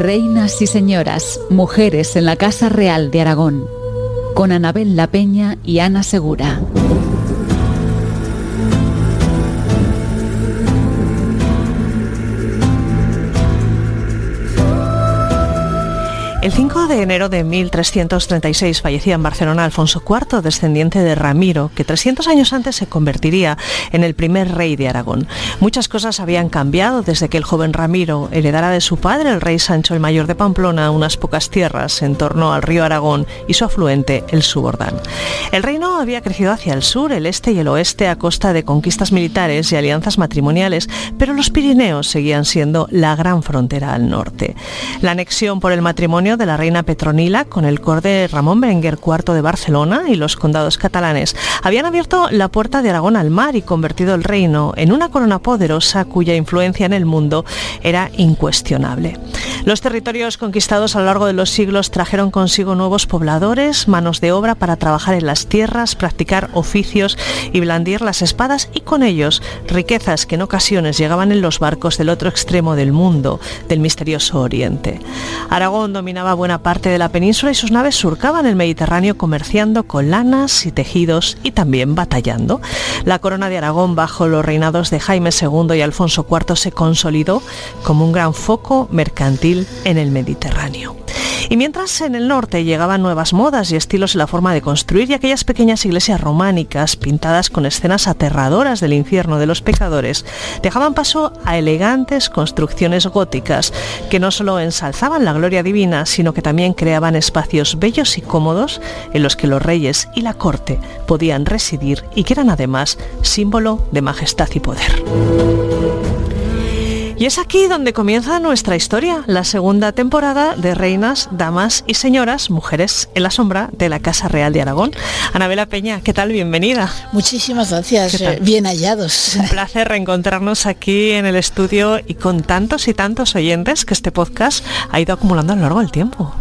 Reinas y señoras, mujeres en la Casa Real de Aragón, con Anabel La Peña y Ana Segura. El 5 de enero de 1336 fallecía en Barcelona Alfonso IV, descendiente de Ramiro, que 300 años antes se convertiría en el primer rey de Aragón. Muchas cosas habían cambiado desde que el joven Ramiro heredara de su padre, el rey Sancho el Mayor de Pamplona, unas pocas tierras en torno al río Aragón y su afluente, el Subordán. El reino había crecido hacia el sur, el este y el oeste a costa de conquistas militares y alianzas matrimoniales, pero los Pirineos seguían siendo la gran frontera al norte. La anexión por el matrimonio de la reina Petronila con el conde Ramón Berenguer IV de Barcelona y los condados catalanes habían abierto la puerta de Aragón al mar y convertido el reino en una corona poderosa cuya influencia en el mundo era incuestionable. Los territorios conquistados a lo largo de los siglos trajeron consigo nuevos pobladores, manos de obra para trabajar en las tierras, practicar oficios y blandir las espadas, y con ellos riquezas que en ocasiones llegaban en los barcos del otro extremo del mundo, del misterioso Oriente. Aragón dominaba buena parte de la península y sus naves surcaban el Mediterráneo comerciando con lanas y tejidos y también batallando. La corona de Aragón bajo los reinados de Jaime II y Alfonso IV se consolidó como un gran foco mercantil en el Mediterráneo. Y mientras en el norte llegaban nuevas modas y estilos en la forma de construir y aquellas pequeñas iglesias románicas pintadas con escenas aterradoras del infierno de los pecadores, dejaban paso a elegantes construcciones góticas que no solo ensalzaban la gloria divina, sino que también creaban espacios bellos y cómodos en los que los reyes y la corte podían residir y que eran además símbolo de majestad y poder. Y es aquí donde comienza nuestra historia, la segunda temporada de Reinas, Damas y Señoras, Mujeres en la Sombra de la Casa Real de Aragón. Anabel La Peña, ¿qué tal? Bienvenida. Muchísimas gracias, bien hallados. Un placer reencontrarnos aquí en el estudio y con tantos y tantos oyentes que este podcast ha ido acumulando a lo largo del tiempo.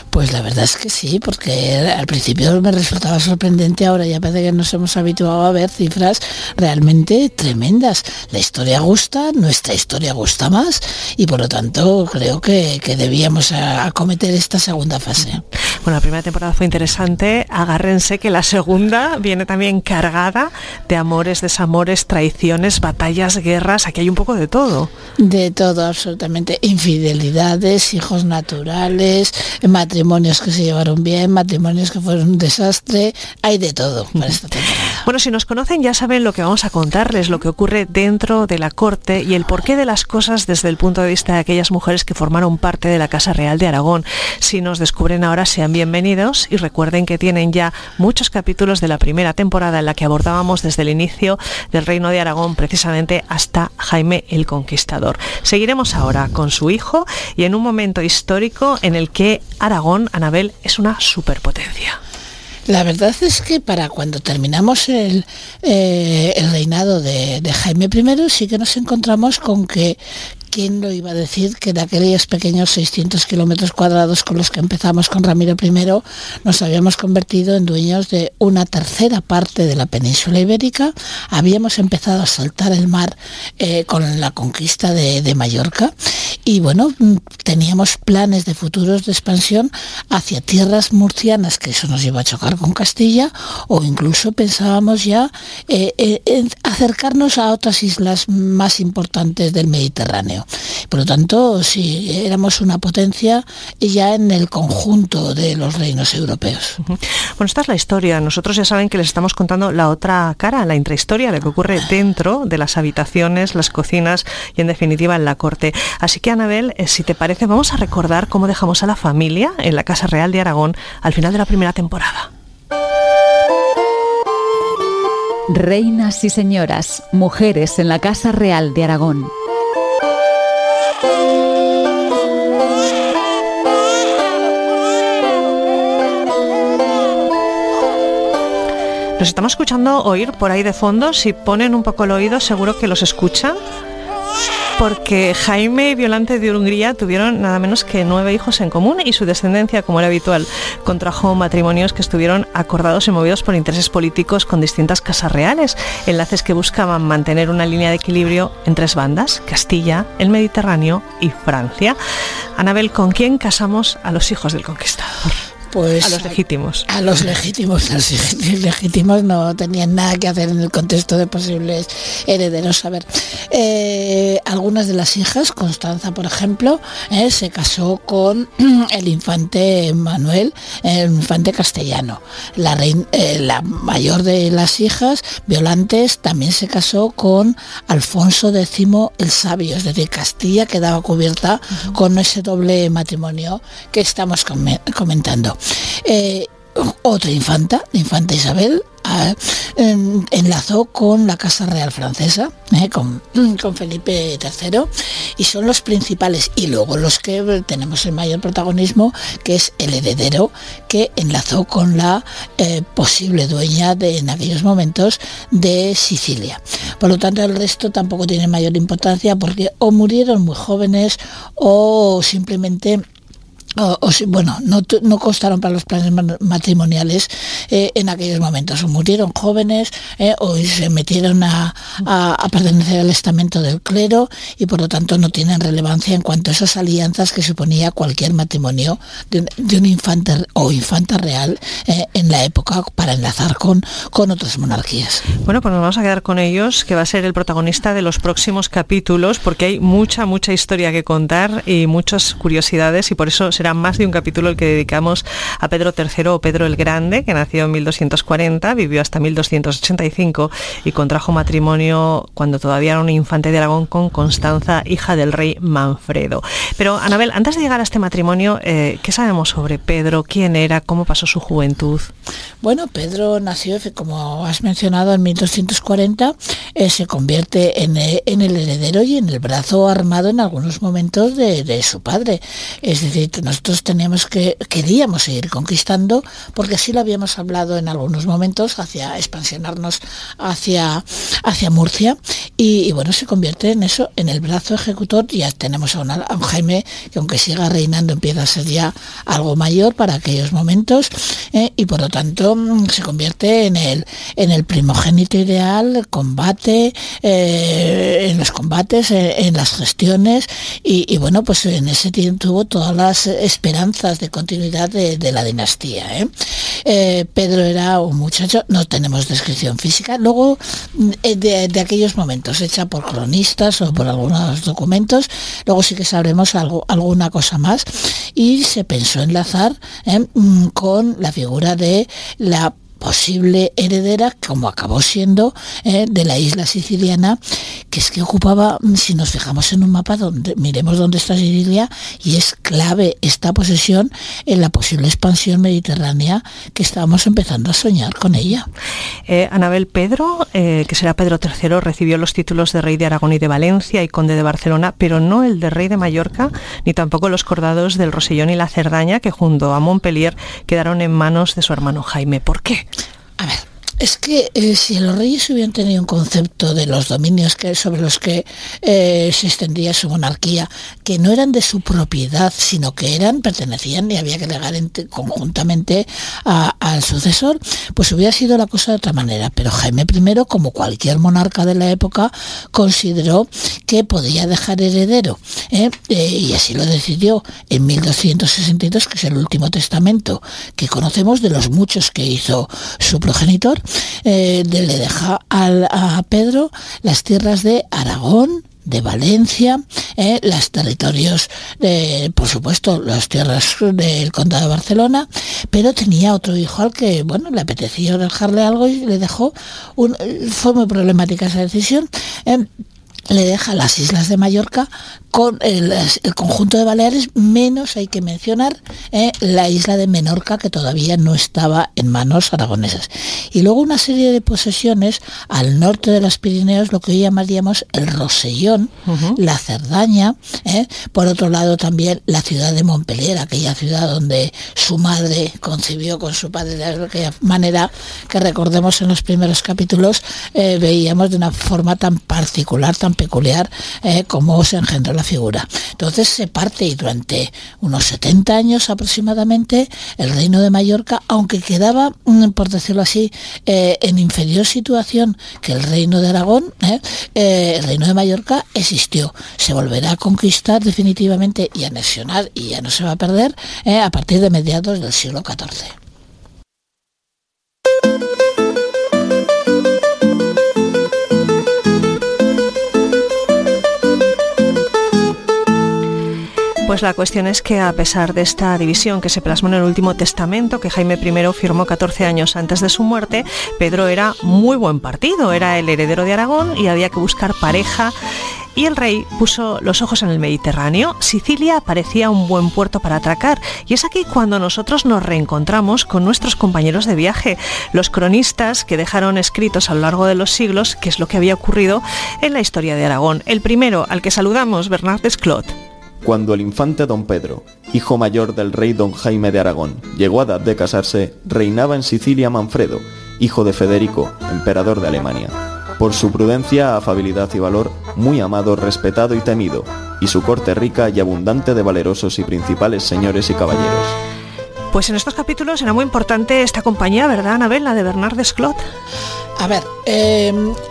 Pues la verdad es que sí, porque al principio me resultaba sorprendente, ahora ya parece que nos hemos habituado a ver cifras realmente tremendas. La historia gusta, nuestra historia gusta más y por lo tanto creo que debíamos acometer esta segunda fase. Bueno, la primera temporada fue interesante, agárrense que la segunda viene también cargada de amores, desamores, traiciones, batallas, guerras, aquí hay un poco de todo. De todo, absolutamente, infidelidades, hijos naturales, matrimonios que se llevaron bien, matrimonios que fueron un desastre, hay de todo para esta temporada. Bueno, si nos conocen ya saben lo que vamos a contarles, lo que ocurre dentro de la corte y el porqué de las cosas desde el punto de vista de aquellas mujeres que formaron parte de la Casa Real de Aragón. Si nos descubren ahora, sean bienvenidos y recuerden que tienen ya muchos capítulos de la primera temporada en la que abordábamos desde el inicio del Reino de Aragón precisamente hasta Jaime el Conquistador. Seguiremos ahora con su hijo y en un momento histórico en el que Aragón, Anabel, es una superpotencia. La verdad es que para cuando terminamos el reinado de Jaime I sí que nos encontramos con que ¿quién lo iba a decir? Que de aquellos pequeños 600 kilómetros cuadrados con los que empezamos con Ramiro I, nos habíamos convertido en dueños de una tercera parte de la península ibérica. Habíamos empezado a saltar el mar con la conquista de Mallorca y bueno, teníamos planes de futuros de expansión hacia tierras murcianas, que eso nos iba a chocar con Castilla, o incluso pensábamos ya en acercarnos a otras islas más importantes del Mediterráneo. Por lo tanto, sí, éramos una potencia ya en el conjunto de los reinos europeos. Bueno, esta es la historia. Nosotros ya saben que les estamos contando la otra cara, la intrahistoria, lo que ocurre dentro de las habitaciones, las cocinas y en definitiva en la corte. Así que, Anabel, si te parece, vamos a recordar cómo dejamos a la familia en la Casa Real de Aragón al final de la primera temporada. Reinas y señoras, mujeres en la Casa Real de Aragón. Los estamos escuchando oír por ahí de fondo. Si ponen un poco el oído seguro que los escuchan. porque Jaime y Violante de Hungría tuvieron nada menos que 9 hijos en común y su descendencia, como era habitual, contrajo matrimonios que estuvieron acordados y movidos por intereses políticos con distintas casas reales, enlaces que buscaban mantener una línea de equilibrio en 3 bandas: Castilla, el Mediterráneo y Francia. Anabel, ¿con quién casamos a los hijos del conquistador? Pues a los legítimos. A los legítimos. Los legítimos no tenían nada que hacer en el contexto de posibles herederos. A ver, algunas de las hijas, Constanza, por ejemplo, se casó con el infante Manuel, el infante castellano. La mayor de las hijas, Violantes, también se casó con Alfonso X el Sabio, es decir, Castilla quedaba cubierta con ese doble matrimonio que estamos comentando. Otra infanta, la infanta Isabel, enlazó con la Casa Real Francesa, con Felipe III, y son los principales. Y luego los que tenemos el mayor protagonismo, que es el heredero, que enlazó con la posible dueña en aquellos momentos de Sicilia. Por lo tanto, el resto tampoco tiene mayor importancia, porque o murieron muy jóvenes o simplemente no constaron para los planes matrimoniales en aquellos momentos, o murieron jóvenes o se metieron a pertenecer al estamento del clero, y por lo tanto no tienen relevancia en cuanto a esas alianzas que suponía cualquier matrimonio de un infante o infanta real en la época, para enlazar con otras monarquías. Bueno, pues nos vamos a quedar con ellos, que va a ser el protagonista de los próximos capítulos, porque hay mucha historia que contar y muchas curiosidades, y por eso será más de un capítulo el que dedicamos a Pedro III, o Pedro el Grande, que nació en 1240, vivió hasta 1285 y contrajo matrimonio cuando todavía era un infante de Aragón con Constanza, hija del rey Manfredo. Pero, Anabel, antes de llegar a este matrimonio, ¿qué sabemos sobre Pedro? ¿Quién era? ¿Cómo pasó su juventud? Bueno, Pedro nació, como has mencionado, en 1240, se convierte en el heredero y en el brazo armado en algunos momentos de su padre. Es decir, nosotros queríamos seguir conquistando, porque así lo habíamos hablado en algunos momentos, hacia expansionarnos hacia Murcia, y bueno, se convierte en eso, en el brazo ejecutor. Ya tenemos a un Jaime que, aunque siga reinando, empieza a ser ya algo mayor para aquellos momentos, y por lo tanto se convierte en el primogénito ideal, combate, en los combates, en las gestiones, y bueno, pues en ese tiempo tuvo todas las esperanzas de continuidad de la dinastía. Pedro era un muchacho, no tenemos descripción física, luego de aquellos momentos, hecha por cronistas o por algunos documentos, luego sí que sabremos alguna cosa más, y se pensó enlazar con la figura de la posible heredera, como acabó siendo, de la isla siciliana, que es que ocupaba, si nos fijamos en un mapa, miremos dónde está Sicilia, y es clave esta posesión en la posible expansión mediterránea que estábamos empezando a soñar con ella. Anabel, Pedro, que será Pedro III, recibió los títulos de rey de Aragón y de Valencia y conde de Barcelona, pero no el de rey de Mallorca, ni tampoco los cordados del Rosellón y la Cerdaña, que junto a Montpellier quedaron en manos de su hermano Jaime. ¿Por qué? A ver, es que si los reyes hubieran tenido un concepto de los dominios sobre los que se extendía su monarquía, que no eran de su propiedad, sino que pertenecían y había que legar conjuntamente al sucesor, pues hubiera sido la cosa de otra manera. Pero Jaime I, como cualquier monarca de la época, consideró que podía dejar heredero, y así lo decidió en 1262, que es el último testamento que conocemos de los muchos que hizo su progenitor. Le deja a Pedro las tierras de Aragón, de Valencia, los territorios, por supuesto, las tierras del condado de Barcelona, pero tenía otro hijo al que, bueno, le apetecía dejarle algo y le dejó, fue muy problemática esa decisión, le deja las islas de Mallorca con el conjunto de Baleares, menos hay que mencionar la isla de Menorca, que todavía no estaba en manos aragonesas. Y luego una serie de posesiones al norte de los Pirineos, lo que hoy llamaríamos el Rosellón, la Cerdaña, por otro lado también la ciudad de Montpellier, aquella ciudad donde su madre concibió con su padre de aquella manera que, recordemos, en los primeros capítulos veíamos de una forma tan particular, tan tan peculiar como se engendró la figura. Entonces se parte, y durante unos 70 años aproximadamente el reino de Mallorca, aunque quedaba, por decirlo así, en inferior situación que el reino de Aragón, el reino de Mallorca existió. Se volverá a conquistar definitivamente y anexionar, y ya no se va a perder, a partir de mediados del siglo XIV. Pues la cuestión es que, a pesar de esta división que se plasmó en el último testamento que Jaime I firmó 14 años antes de su muerte, Pedro era muy buen partido, era el heredero de Aragón y había que buscar pareja. Y el rey puso los ojos en el Mediterráneo. Sicilia parecía un buen puerto para atracar. Y es aquí cuando nosotros nos reencontramos con nuestros compañeros de viaje, los cronistas que dejaron escritos a lo largo de los siglos qué es lo que había ocurrido en la historia de Aragón. El primero al que saludamos, Bernard Desclot. Cuando el infante don Pedro, hijo mayor del rey don Jaime de Aragón, llegó a edad de casarse, reinaba en Sicilia Manfredo, hijo de Federico, emperador de Alemania. Por su prudencia, afabilidad y valor, muy amado, respetado y temido, y su corte rica y abundante de valerosos y principales señores y caballeros. Pues en estos capítulos era muy importante esta compañía, ¿verdad, Anabel, la de Bernard Desclot? A ver,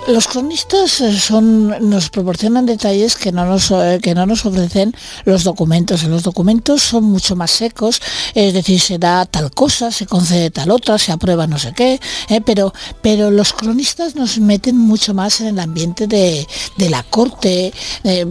los cronistas nos proporcionan detalles que no nos ofrecen los documentos. Los documentos son mucho más secos, es decir, se da tal cosa, se concede tal otra, se aprueba no sé qué, pero los cronistas nos meten mucho más en el ambiente de la corte,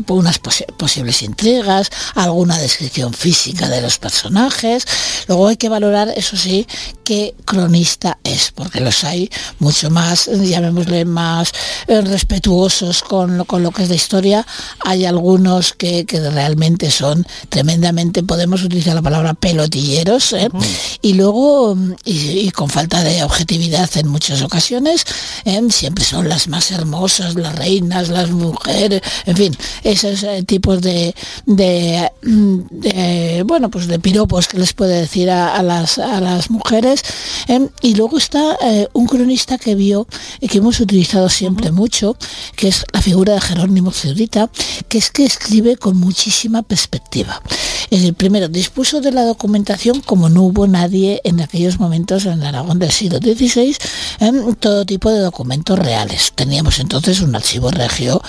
unas posibles intrigas, alguna descripción física de los personajes. Luego hay que valorar, eso sí, qué cronista es, porque los hay mucho más, llamémosle, más respetuosos con lo que es la historia. Hay algunos que realmente son tremendamente, podemos utilizar la palabra pelotilleros, y luego y con falta de objetividad en muchas ocasiones, siempre son las más hermosas, las reinas, las mujeres, en fin, esos tipos de piropos que les puede decir a las mujeres. Y luego está un cronista que hemos utilizado siempre mucho, que es la figura de Jerónimo Zurita, que escribe con muchísima perspectiva. Es decir, primero, dispuso de la documentación como no hubo nadie en aquellos momentos en Aragón del siglo XVI, todo tipo de documentos reales. Teníamos entonces un archivo regio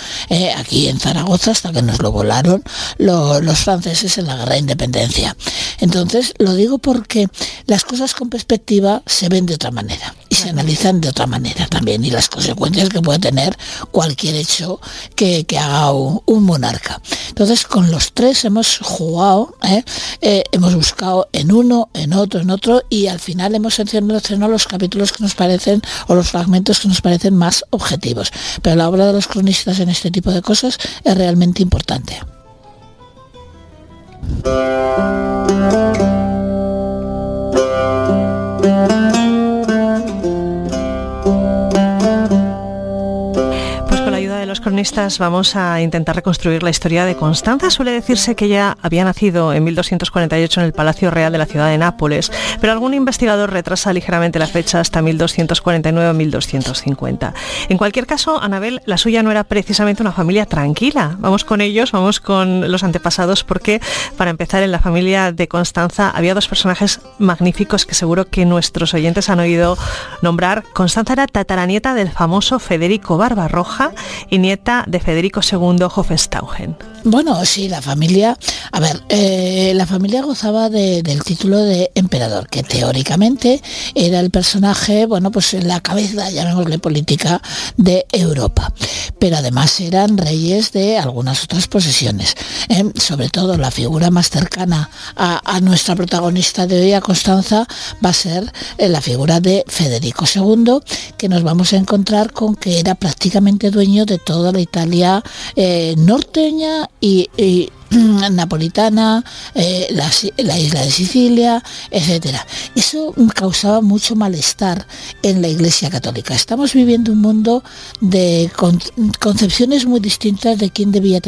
aquí en Zaragoza, hasta que nos lo volaron los franceses en la Guerra de Independencia. Entonces, lo digo porque las cosas con perspectiva se ven de otra manera y se analizan de otra manera también, y las consecuencias que puede tener cualquier hecho que haga un monarca. Entonces, con los tres hemos jugado, hemos buscado en uno, en otro, y al final hemos seleccionado los capítulos que nos parecen, o los fragmentos que nos parecen más objetivos. Pero la obra de los cronistas en este tipo de cosas es realmente importante. Los cronistas vamos a intentar reconstruir la historia de Constanza. Suele decirse que ella había nacido en 1248 en el Palacio Real de la ciudad de Nápoles, pero algún investigador retrasa ligeramente la fecha hasta 1249 o 1250. En cualquier caso, Anabel, la suya no era precisamente una familia tranquila. Vamos con ellos, vamos con los antepasados, porque para empezar, en la familia de Constanza había dos personajes magníficos que seguro que nuestros oyentes han oído nombrar. Constanza era tataranieta del famoso Federico Barbarroja y nieta de Federico II Hohenstaufen. Bueno, sí, la familia gozaba del título de emperador, que teóricamente era el personaje, la cabeza, llamémosle, política de Europa. Pero además eran reyes de algunas otras posesiones. Sobre todo la figura más cercana a nuestra protagonista de hoy, a Constanza, va a ser la figura de Federico II, que nos vamos a encontrar con que era prácticamente dueño de toda la Italia norteña y napolitana, la isla de Sicilia, etcétera. Eso causaba mucho malestar en la Iglesia Católica. Estamos viviendo un mundo de concepciones muy distintas de quién debía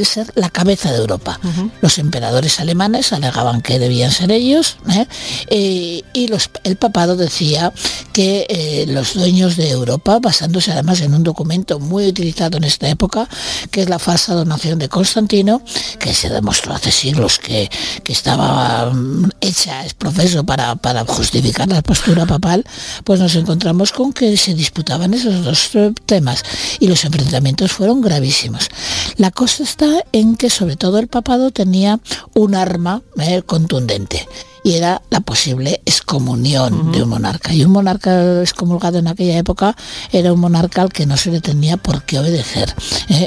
ser la cabeza de Europa. Los emperadores alemanes alegaban que debían ser ellos, y el papado decía que los dueños de Europa, basándose además en un documento muy utilizado en esta época, que es la falsa donación de Constantino, que se demostró hace siglos que estaba hecha, es profeso para justificar la postura papal, pues nos encontramos con que se disputaban esos dos temas y los enfrentamientos fueron gravísimos. La cosa está en que sobre todo el papado tenía un arma contundente, y era la posible excomunión de un monarca. Y un monarca excomulgado en aquella época era un monarca al que no se le tenía por qué obedecer.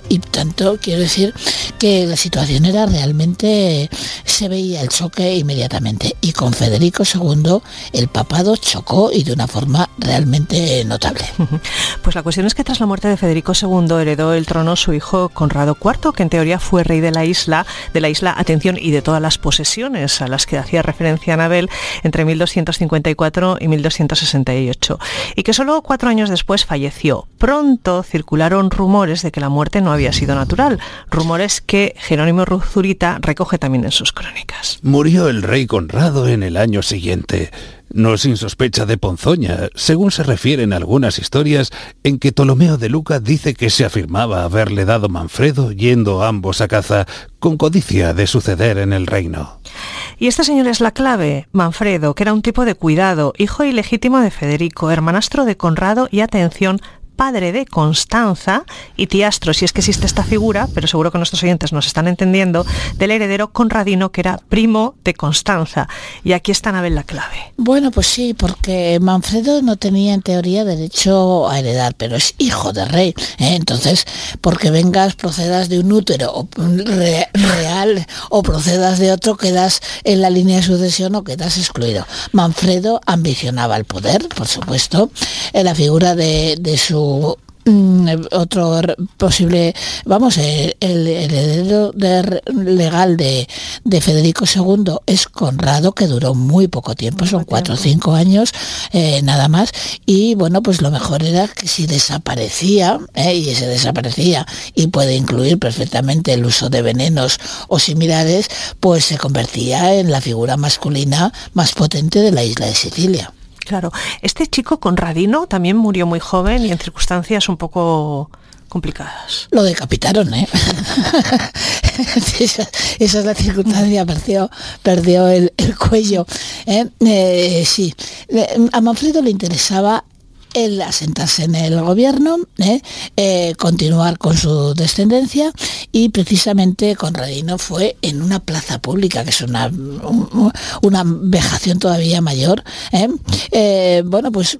Y tanto, quiero decir que la situación era realmente, se veía el choque inmediatamente. Y con Federico II el papado chocó, y de una forma realmente notable. Pues la cuestión es que tras la muerte de Federico II heredó el trono su hijo Conrado IV, que en teoría fue rey de la isla, atención, y de todas las posesiones a las que hacía referencia Anabel entre 1254 y 1268, y que solo 4 años después falleció. Pronto circularon rumores de que la muerte no había sido natural, rumores que Jerónimo Zurita recoge también en sus crónicas. Murió el rey Conrado en el año siguiente, no sin sospecha de ponzoña, según se refieren algunas historias en que Ptolomeo de Luca dice que se afirmaba haberle dado Manfredo yendo ambos a caza, con codicia de suceder en el reino. Y este señor es la clave, Manfredo, que era un tipo de cuidado, hijo ilegítimo de Federico, hermanastro de Conrado y, atención, padre de Constanza y tiastro, si es que existe esta figura, pero seguro que nuestros oyentes nos están entendiendo, del heredero conradino, que era primo de Constanza. Y aquí está Anabel la clave. Bueno, pues sí, porque Manfredo no tenía en teoría derecho a heredar, pero es hijo de rey, entonces, porque procedas de un útero real o procedas de otro, quedas en la línea de sucesión o quedas excluido. Manfredo ambicionaba el poder, por supuesto, en la figura de su otro posible, el heredero legal de Federico II es Conrado, que duró muy poco tiempo, son 4 o 5 años, nada más, y bueno, pues lo mejor era que si desaparecía, y se desaparecía, y puede incluir perfectamente el uso de venenos o similares, pues se convertía en la figura masculina más potente de la isla de Sicilia. Claro, este chico Conradino también murió muy joven y en circunstancias un poco complicadas. Lo decapitaron, esa es la circunstancia, perdió el cuello. Sí, a Manfredo le interesaba el asentarse en el gobierno, continuar con su descendencia, y precisamente Conradino fue en una plaza pública, que es una vejación todavía mayor, bueno, pues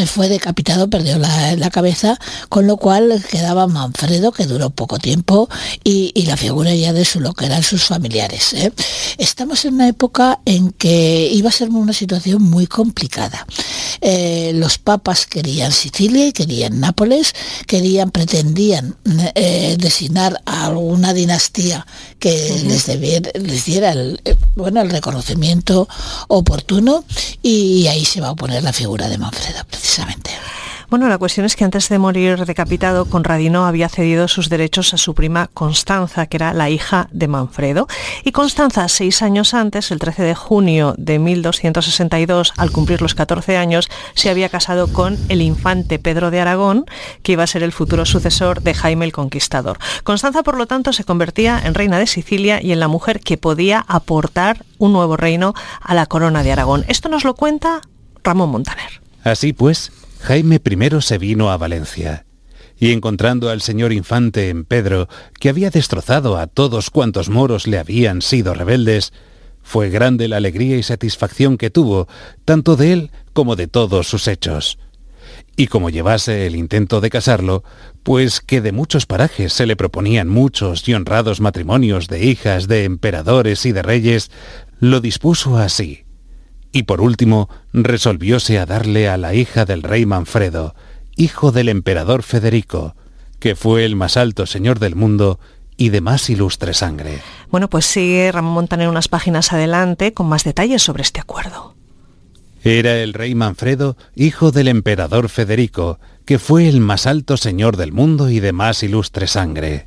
fue decapitado, perdió la cabeza, con lo cual quedaba Manfredo, que duró poco tiempo, y la figura ya de lo que eran sus familiares. Estamos en una época en que iba a ser una situación muy complicada. Los papas querían Sicilia y querían Nápoles, pretendían designar a alguna dinastía que les diera el reconocimiento oportuno, y ahí se va a oponer la figura de Manfredo, precisamente. Bueno, la cuestión es que antes de morir decapitado, Conradino había cedido sus derechos a su prima Constanza, que era la hija de Manfredo. Y Constanza, 6 años antes, el 13 de junio de 1262, al cumplir los 14 años, se había casado con el infante Pedro de Aragón, que iba a ser el futuro sucesor de Jaime el Conquistador. Constanza, por lo tanto, se convertía en reina de Sicilia y en la mujer que podía aportar un nuevo reino a la corona de Aragón. Esto nos lo cuenta Ramón Montaner. Así pues, Jaime I se vino a Valencia, y encontrando al señor infante en Pedro, que había destrozado a todos cuantos moros le habían sido rebeldes, fue grande la alegría y satisfacción que tuvo, tanto de él como de todos sus hechos. Y como llevase el intento de casarlo, pues que de muchos parajes se le proponían muchos y honrados matrimonios de hijas de emperadores y de reyes, lo dispuso así. Y por último, resolvióse a darle a la hija del rey Manfredo, hijo del emperador Federico, que fue el más alto señor del mundo y de más ilustre sangre. Bueno, pues sigue Ramón Montaner unas páginas adelante con más detalles sobre este acuerdo. Era el rey Manfredo, hijo del emperador Federico, que fue el más alto señor del mundo y de más ilustre sangre.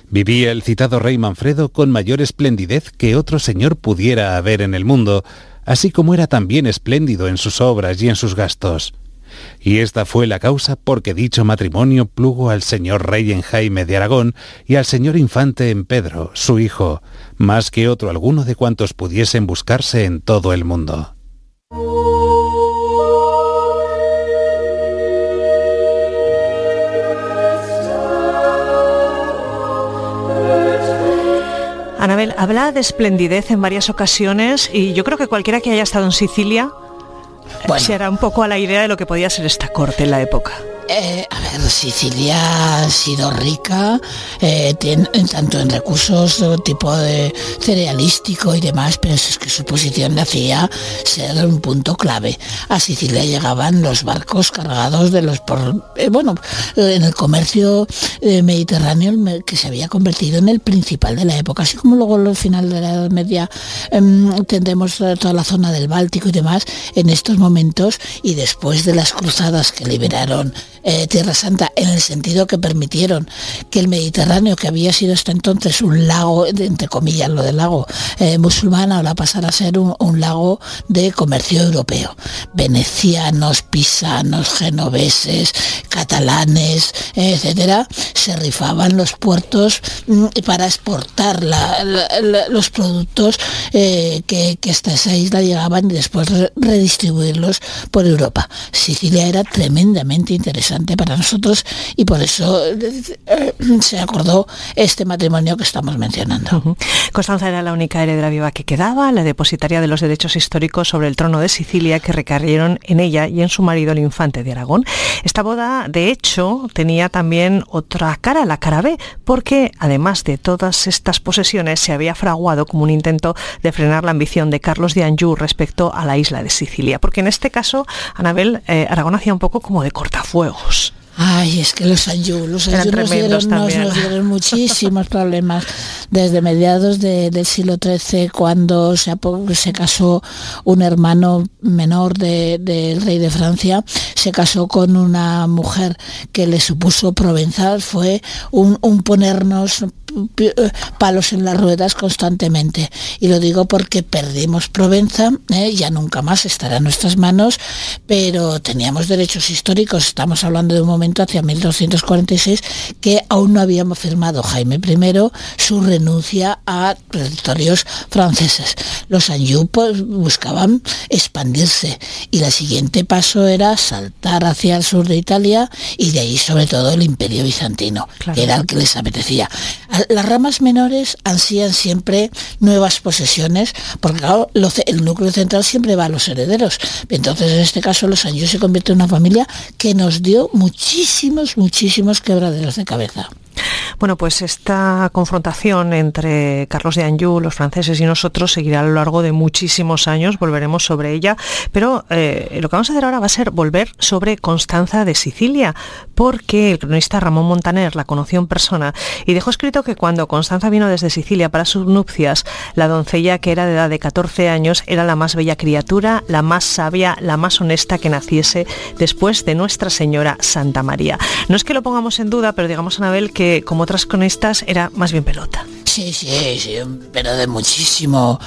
Vivía el citado rey Manfredo con mayor esplendidez que otro señor pudiera haber en el mundo, así como era también espléndido en sus obras y en sus gastos. Y esta fue la causa por que dicho matrimonio plugo al señor rey en Jaime de Aragón y al señor infante en Pedro, su hijo, más que otro alguno de cuantos pudiesen buscarse en todo el mundo. Anabel, habla de esplendidez en varias ocasiones y yo creo que cualquiera que haya estado en Sicilia se hará un poco a la idea de lo que podía ser esta corte en la época. A ver, Sicilia ha sido rica, tanto en recursos tipo de cerealístico y demás, pero es que su posición le hacía ser un punto clave. A Sicilia llegaban los barcos cargados de en el comercio mediterráneo, que se había convertido en el principal de la época, así como luego al final de la Edad Media tendremos toda la zona del Báltico y demás. En estos momentos, y después de las cruzadas que liberaron Tierra Santa, en el sentido que permitieron que el Mediterráneo, que había sido hasta entonces un lago, entre comillas lo del lago musulmán, ahora pasará a ser un lago de comercio europeo. Venecianos, pisanos, genoveses, catalanes, etcétera, se rifaban los puertos para exportar los productos que hasta esa isla llegaban y después redistribuirlos por Europa. Sicilia era tremendamente interesante para nosotros y por eso se acordó este matrimonio que estamos mencionando. Constanza era la única heredera viva que quedaba, la depositaria de los derechos históricos sobre el trono de Sicilia que recayeron en ella y en su marido el infante de Aragón. Esta boda, de hecho, tenía también otra cara, la cara B, porque además de todas estas posesiones se había fraguado como un intento de frenar la ambición de Carlos de Anjou respecto a la isla de Sicilia, porque en este caso, Anabel, Aragón hacía un poco como de cortafuegos. Ay, es que los Anjou nos dieron muchísimos problemas desde mediados del siglo XIII, cuando se casó un hermano menor del rey de Francia, se casó con una mujer que le supuso provenzal. Fue un ponernos palos en las ruedas constantemente, y lo digo porque perdimos Provenza, ya nunca más estará en nuestras manos, pero teníamos derechos históricos. Estamos hablando de un momento hacia 1246 que aún no habíamos firmado Jaime I su renuncia a territorios franceses. Los Anjou buscaban expandirse y el siguiente paso era saltar hacia el sur de Italia y de ahí sobre todo el Imperio Bizantino, claro, que era el que les apetecía. Las ramas menores ansían siempre nuevas posesiones, porque claro, el núcleo central siempre va a los herederos. Entonces, en este caso, los Anjou se convierte en una familia que nos dio muchísimos quebraderos de cabeza. Bueno, pues esta confrontación entre Carlos de Anjou, los franceses y nosotros seguirá a lo largo de muchísimos años, volveremos sobre ella, pero lo que vamos a hacer ahora va a ser volver sobre Constanza de Sicilia, porque el cronista Ramón Montaner la conoció en persona y dejó escrito que cuando Constanza vino desde Sicilia para sus nupcias, la doncella, que era de edad de 14 años, era la más bella criatura, la más sabia, la más honesta que naciese después de Nuestra Señora Santa María. No es que lo pongamos en duda, pero digamos, Anabel, que como otras cronistas era más bien pelota. Sí, pero de muchísimo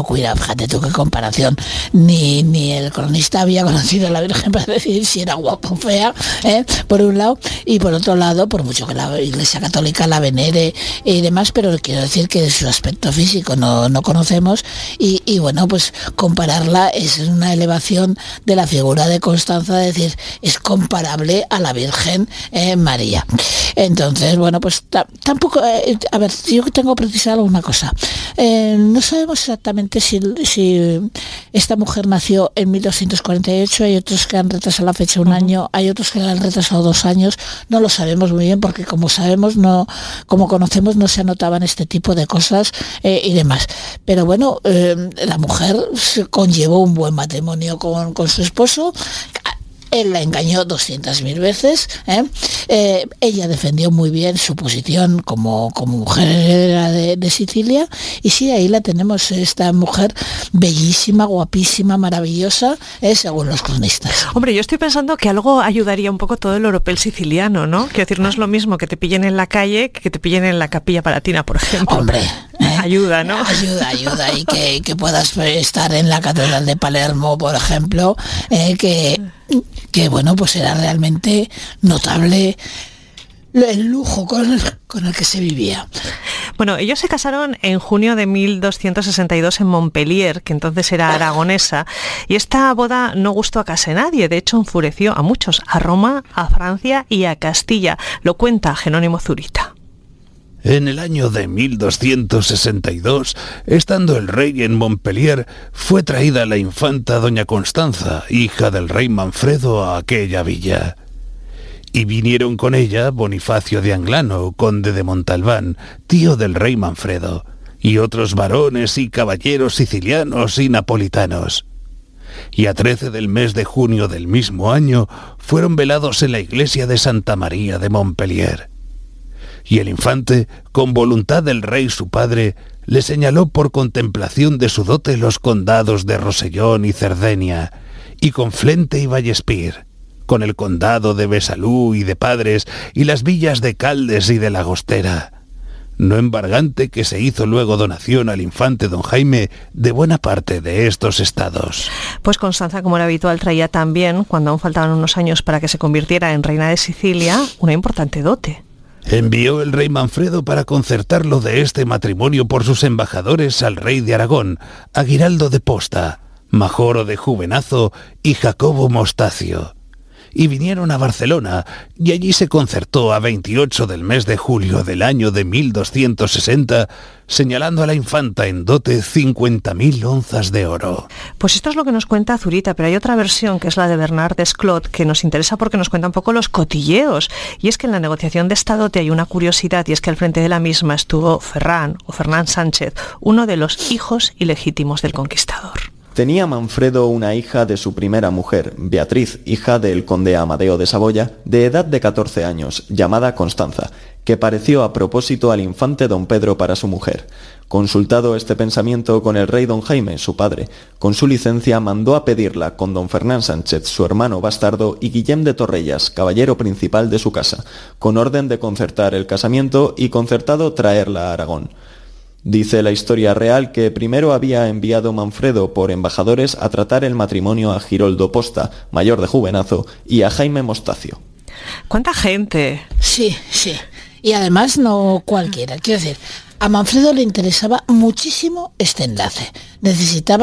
cuidado. Fíjate tú qué comparación. Ni el cronista había conocido a la Virgen para decir si era guapa o fea, por un lado, y por otro lado, por mucho que la Iglesia Católica la venere y demás, pero quiero decir que de su aspecto físico no conocemos, y bueno, pues compararla es una elevación de la figura de Constanza, es decir, es comparable a la Virgen María. Entonces, bueno, pues tampoco, a ver, yo tengo precisado una cosa. No sabemos exactamente si esta mujer nació en 1248, hay otros que han retrasado la fecha un año, hay otros que la han retrasado 2 años, no lo sabemos muy bien porque como conocemos no se anotaban este tipo de cosas y demás. Pero bueno, la mujer conllevó un buen matrimonio con su esposo. él la engañó 200.000 veces. Ella defendió muy bien su posición como mujer heredera de Sicilia, y sí, ahí la tenemos, esta mujer bellísima, guapísima, maravillosa, según los cronistas. Hombre, yo estoy pensando que algo ayudaría un poco todo el oropel siciliano, ¿no? Quiero decir, no es lo mismo que te pillen en la calle que te pillen en la Capilla Palatina, por ejemplo. Hombre, ayuda, ¿no? Ayuda, y que puedas estar en la Catedral de Palermo, por ejemplo, que bueno, pues era realmente notable el lujo con el que se vivía. Bueno, ellos se casaron en junio de 1262 en Montpellier, que entonces era aragonesa, y esta boda no gustó a casi nadie, de hecho enfureció a muchos, a Roma, a Francia y a Castilla. Lo cuenta Jerónimo Zurita. En el año de 1262, estando el rey en Montpellier, fue traída la infanta doña Constanza, hija del rey Manfredo, a aquella villa. Y vinieron con ella Bonifacio de Anglano, conde de Montalbán, tío del rey Manfredo, y otros varones y caballeros sicilianos y napolitanos. Y a 13 del mes de junio del mismo año fueron velados en la iglesia de Santa María de Montpellier. Y el infante, con voluntad del rey su padre, le señaló por contemplación de su dote los condados de Rosellón y Cerdeña, y Conflente y Vallespir, con el condado de Besalú y de Padres, y las villas de Caldes y de la Gostera, no embargante que se hizo luego donación al infante don Jaime de buena parte de estos estados. Pues Constanza, como era habitual, traía también, cuando aún faltaban unos años para que se convirtiera en reina de Sicilia, una importante dote. Envió el rey Manfredo para concertarlo de este matrimonio por sus embajadores al rey de Aragón, a Giraldo de Posta, Majoro de Juvenazo y Jacobo Mostacio. Y vinieron a Barcelona, y allí se concertó a 28 del mes de julio del año de 1260, señalando a la infanta en dote 50.000 onzas de oro. Pues esto es lo que nos cuenta Zurita, pero hay otra versión, que es la de Bernard Desclot, que nos interesa porque nos cuenta un poco los cotilleos. Y es que en la negociación de esta dote hay una curiosidad, y es que al frente de la misma estuvo Ferran Sánchez, uno de los hijos ilegítimos del conquistador. Tenía Manfredo una hija de su primera mujer, Beatriz, hija del conde Amadeo de Saboya, de edad de 14 años, llamada Constanza, que pareció a propósito al infante don Pedro para su mujer. Consultado este pensamiento con el rey don Jaime, su padre, con su licencia mandó a pedirla con don Fernán Sánchez, su hermano bastardo, y Guillem de Torrellas, caballero principal de su casa, con orden de concertar el casamiento y concertado traerla a Aragón. Dice la historia real que primero había enviado Manfredo por embajadores a tratar el matrimonio a Giroldo Posta, mayor de Juvenazo, y a Jaime Mostacio. ¿Cuánta gente? Sí. Y además no cualquiera. Quiero decir, a Manfredo le interesaba muchísimo este enlace.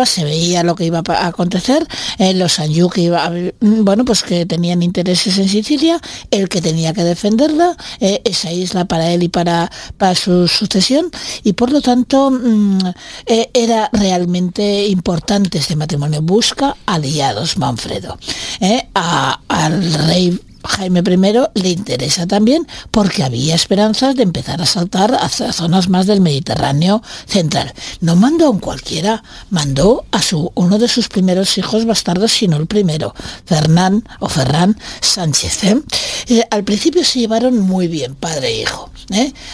Se veía lo que iba a acontecer, los Anjou que tenían intereses en Sicilia, el que tenía que defenderla, esa isla para él y para su sucesión, y por lo tanto era realmente importante este matrimonio. Busca aliados Manfredo. Al rey Jaime I le interesa también porque había esperanzas de empezar a saltar hacia zonas más del Mediterráneo central. No mandó a un cualquiera, mandó a uno de sus primeros hijos bastardos, sino el primero, Ferran Sánchez. Al principio se llevaron muy bien, padre e hijo.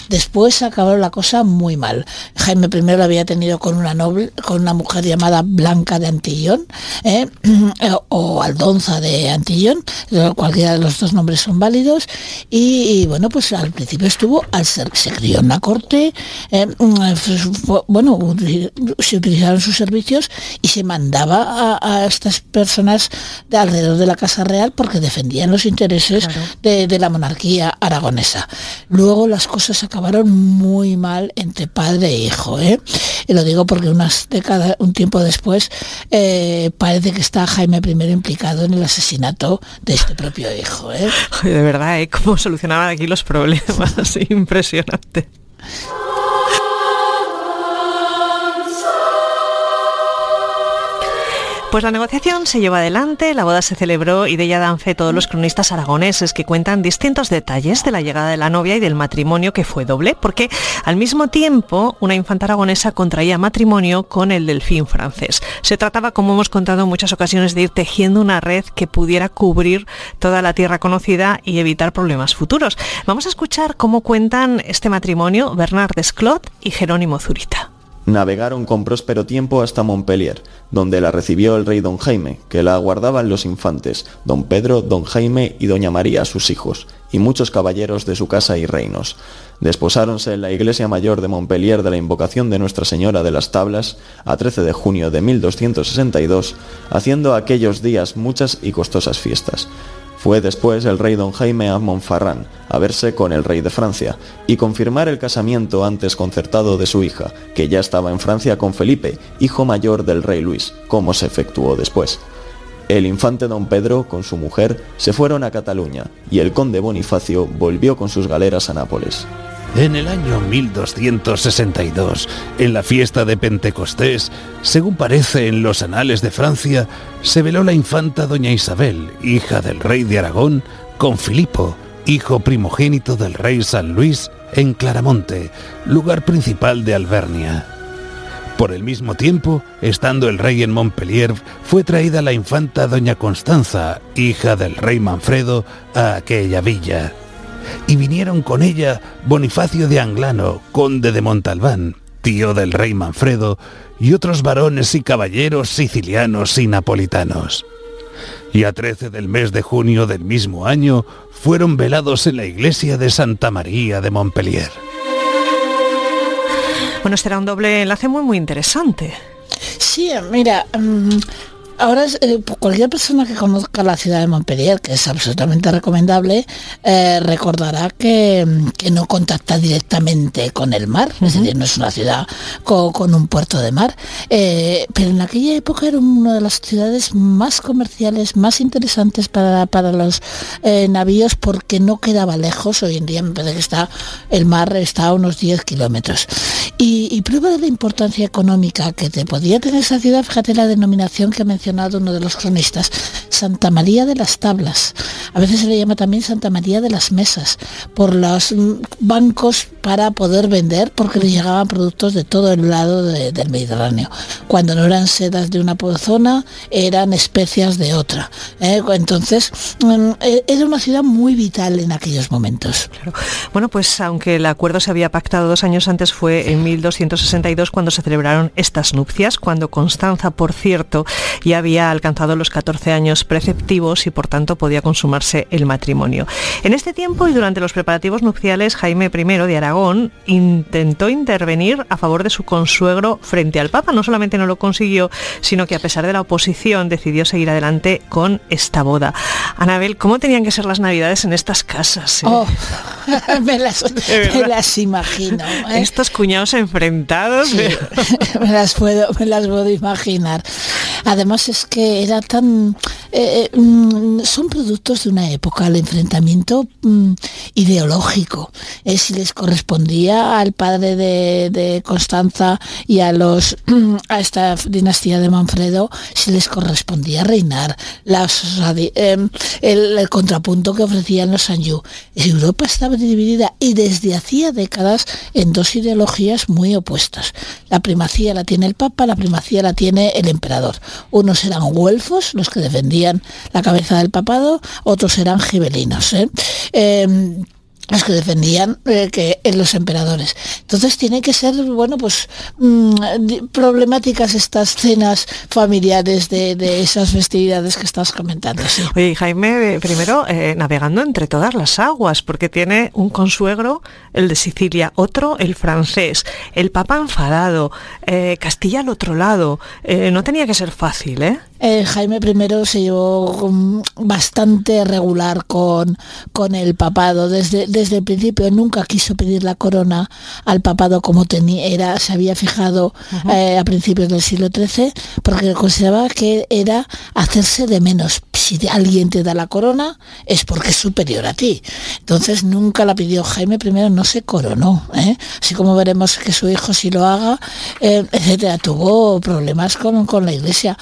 Después acabó la cosa muy mal. Jaime I lo había tenido con una mujer llamada Blanca de Antillón, o Aldonza de Antillón, cualquiera de los dos nombres son válidos, y bueno, pues al principio se crió en la corte, se utilizaron sus servicios y se mandaba a estas personas de alrededor de la Casa Real porque defendían los intereses de la monarquía aragonesa. Luego las cosas acabaron muy mal entre padre e hijo, y lo digo porque un tiempo después parece que está Jaime I implicado en el asesinato de este propio hijo. De verdad, cómo solucionaban aquí los problemas, impresionante. Pues la negociación se llevó adelante, la boda se celebró y de ella dan fe todos los cronistas aragoneses que cuentan distintos detalles de la llegada de la novia y del matrimonio, que fue doble, porque al mismo tiempo una infanta aragonesa contraía matrimonio con el delfín francés. Se trataba, como hemos contado en muchas ocasiones, de ir tejiendo una red que pudiera cubrir toda la tierra conocida y evitar problemas futuros. Vamos a escuchar cómo cuentan este matrimonio Bernard Desclot y Jerónimo Zurita. Navegaron con próspero tiempo hasta Montpellier, donde la recibió el rey don Jaime, que la aguardaban los infantes, don Pedro, don Jaime y doña María, sus hijos, y muchos caballeros de su casa y reinos. Desposáronse en la iglesia mayor de Montpellier de la invocación de Nuestra Señora de las Tablas, a 13 de junio de 1262, haciendo aquellos días muchas y costosas fiestas. Fue después el rey don Jaime a Montfarrán a verse con el rey de Francia y confirmar el casamiento antes concertado de su hija, que ya estaba en Francia con Felipe, hijo mayor del rey Luis, como se efectuó después. El infante don Pedro, con su mujer, se fueron a Cataluña y el conde Bonifacio volvió con sus galeras a Nápoles. En el año 1262, en la fiesta de Pentecostés, según parece en los anales de Francia, se veló la infanta doña Isabel, hija del rey de Aragón, con Filipo, hijo primogénito del rey San Luis, en Claramonte, lugar principal de Alvernia. Por el mismo tiempo, estando el rey en Montpellier, fue traída la infanta doña Constanza, hija del rey Manfredo, a aquella villa. Y vinieron con ella Bonifacio de Anglano, conde de Montalbán, tío del rey Manfredo, y otros varones y caballeros sicilianos y napolitanos. Y a 13 del mes de junio del mismo año fueron velados en la iglesia de Santa María de Montpellier. Bueno, este era un doble enlace muy interesante. Sí, mira... Ahora, cualquier persona que conozca la ciudad de Montpellier, que es absolutamente recomendable, recordará que no contacta directamente con el mar, es decir, no es una ciudad con un puerto de mar, pero en aquella época era una de las ciudades más comerciales, más interesantes para los navíos, porque no quedaba lejos. Hoy en día me parece que el mar está a unos 10 kilómetros. Y prueba de la importancia económica que te podía tener esa ciudad, fíjate la denominación que mencionó uno de los cronistas, Santa María de las Tablas. A veces se le llama también Santa María de las Mesas, por los bancos para poder vender, porque le llegaban productos de todo el lado del Mediterráneo. Cuando no eran sedas de una zona, eran especias de otra. Entonces, era una ciudad muy vital en aquellos momentos. Claro. Bueno, pues aunque el acuerdo se había pactado 2 años antes, fue en 1262 cuando se celebraron estas nupcias, cuando Constanza, por cierto, ya había alcanzado los 14 años preceptivos y por tanto podía consumarse el matrimonio. En este tiempo y durante los preparativos nupciales, Jaime I de Aragón intentó intervenir a favor de su consuegro frente al Papa. No solamente no lo consiguió, sino que a pesar de la oposición decidió seguir adelante con esta boda. Anabel, ¿cómo tenían que ser las Navidades en estas casas? Oh, me las imagino. Estos cuñados enfrentados. Sí, me las puedo imaginar. Además es que era tan... son productos de una época, el enfrentamiento ideológico. Si les correspondía al padre de Constanza y a esta dinastía de Manfredo, si les correspondía reinar, el contrapunto que ofrecían los Anjou. Europa estaba dividida y desde hacía décadas en dos ideologías muy opuestas. La primacía la tiene el Papa, la primacía la tiene el emperador. Unos eran güelfos, los que defendían la cabeza del papado, otros eran gibelinos, los que defendían los emperadores. Entonces tiene que ser, problemáticas estas cenas familiares de esas festividades que estás comentando. Sí. Oye, Jaime I navegando entre todas las aguas, porque tiene un consuegro, el de Sicilia, otro, el francés, el Papa enfadado, Castilla al otro lado. No tenía que ser fácil, ¿eh? Jaime I se llevó bastante regular con el papado. Desde el principio nunca quiso pedir la corona al papado como se había fijado a principios del siglo XIII, porque consideraba que era hacerse de menos. Si alguien te da la corona es porque es superior a ti. Entonces nunca la pidió. Jaime I no se coronó, así como veremos que su hijo sí lo haga, etcétera. Tuvo problemas con la Iglesia.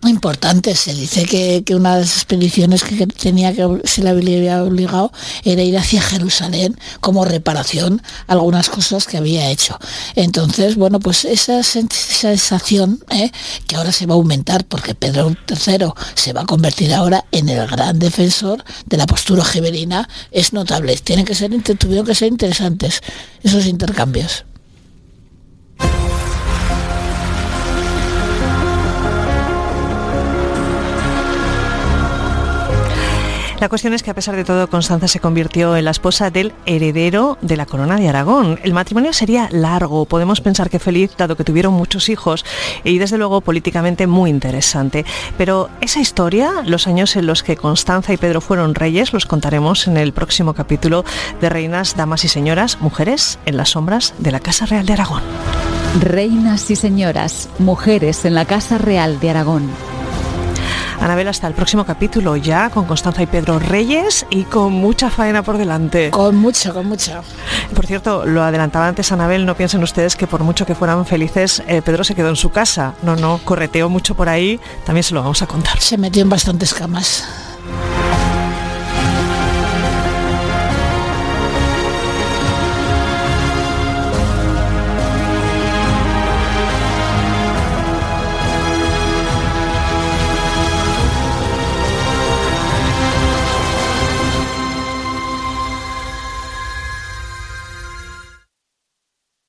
Importante. Se dice que una de las expediciones que se le había obligado era ir hacia Jerusalén como reparación a algunas cosas que había hecho. Entonces, bueno, pues esa sensación que ahora se va a aumentar porque Pedro III se va a convertir ahora en el gran defensor de la postura gibelina, es notable. Tuvieron que ser interesantes esos intercambios. La cuestión es que a pesar de todo Constanza se convirtió en la esposa del heredero de la corona de Aragón. El matrimonio sería largo, podemos pensar que feliz, dado que tuvieron muchos hijos y desde luego políticamente muy interesante. Pero esa historia, los años en los que Constanza y Pedro fueron reyes, los contaremos en el próximo capítulo de Reinas, Damas y Señoras, Mujeres en las sombras de la Casa Real de Aragón. Reinas y señoras, mujeres en la Casa Real de Aragón. Anabel, hasta el próximo capítulo, ya con Constanza y Pedro reyes y con mucha faena por delante. Con mucha. Por cierto, lo adelantaba antes Anabel, no piensen ustedes que por mucho que fueran felices, Pedro se quedó en su casa. No, correteó mucho por ahí, también se lo vamos a contar. Se metió en bastantes camas.